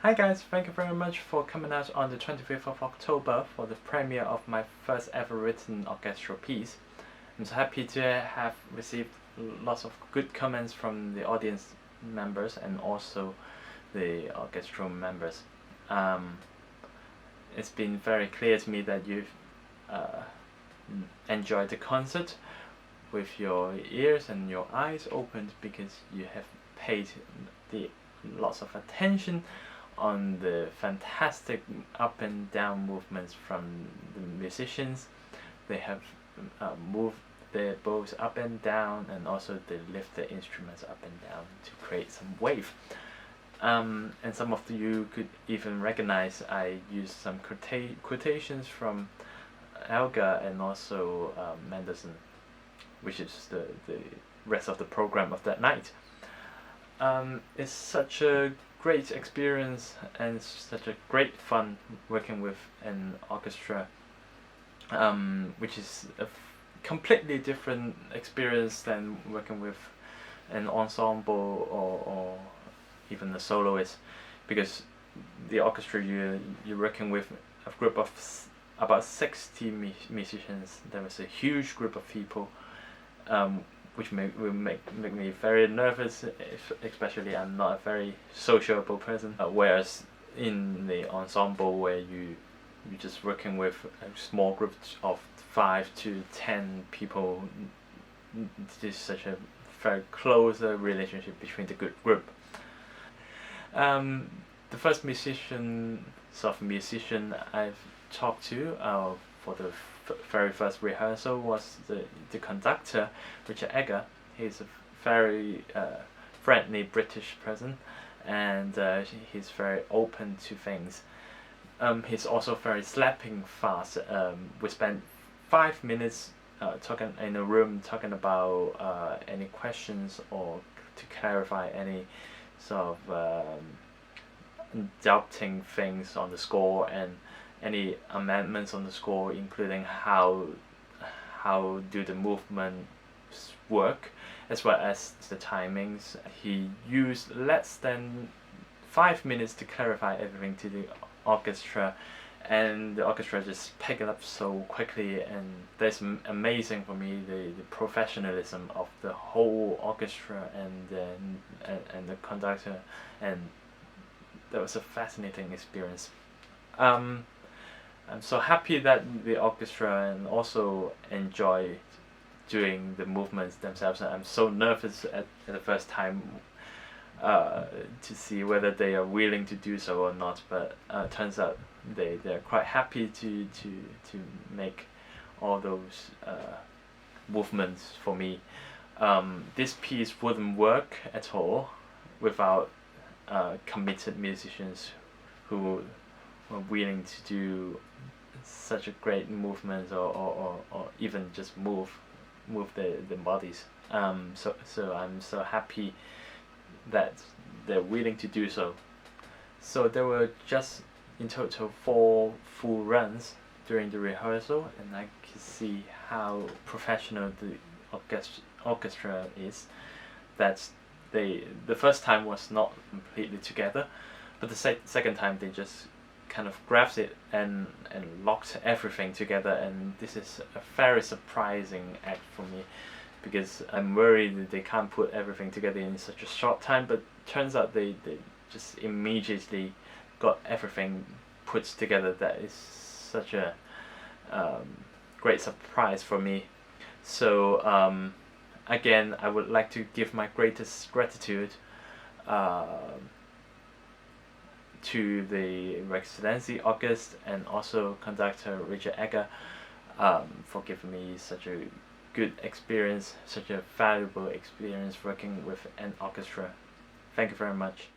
Hi guys, thank you very much for coming out on the 25th of October for the premiere of my first ever written orchestral piece. I'm so happy to have received lots of good comments from the audience members and also the orchestral members. It's been very clear to me that you've enjoyed the concert with your ears and your eyes opened because you have paid lots of attention on the fantastic up and down movements from the musicians. They have moved their bows up and down, and also they lift the instruments up and down to create some wave. And some of you could even recognize I used some quotations from Elgar and also Mendelssohn, which is the rest of the program of that night. It's such a great experience and such a great fun working with an orchestra, which is a completely different experience than working with an ensemble or even a soloist, because the orchestra you're working with a group of about 60 musicians. There was a huge group of people, which will make me very nervous, especially I'm not a very sociable person. Whereas in the ensemble, where you're just working with a small group of 5 to 10 people, there's such a very close relationship between the good group. The first musician I've talked to for the very first rehearsal was the conductor, Richard Egger. He's a very friendly British person, and he's very open to things. He's also very slapping fast. We spent 5 minutes talking in a room, talking about any questions or to clarify any sort of doubting things on the score and any amendments on the score, including how do the movements work, as well as the timings. He used less than 5 minutes to clarify everything to the orchestra, and the orchestra just picked it up so quickly. And that's amazing for me, the professionalism of the whole orchestra and the conductor, and that was a fascinating experience. I'm so happy that the orchestra and also enjoy doing the movements themselves. I'm so nervous at the first time to see whether they are willing to do so or not, but turns out they're quite happy to make all those movements for me. This piece wouldn't work at all without committed musicians who were willing to do such a great movement or even just move the bodies. So I'm so happy that they're willing to do so. So there were just in total 4 full runs during the rehearsal, and I could see how professional the orchestra is. That the first time was not completely together, but the second time they just kind of grabbed it and locked everything together, and this is a very surprising act for me, because I'm worried that they can't put everything together in such a short time, but turns out they just immediately got everything put together. That is such a great surprise for me. So again, I would like to give my greatest gratitude to the Residentie Orkest and also conductor Richard Egger for giving me such a good experience, such a valuable experience working with an orchestra. Thank you very much.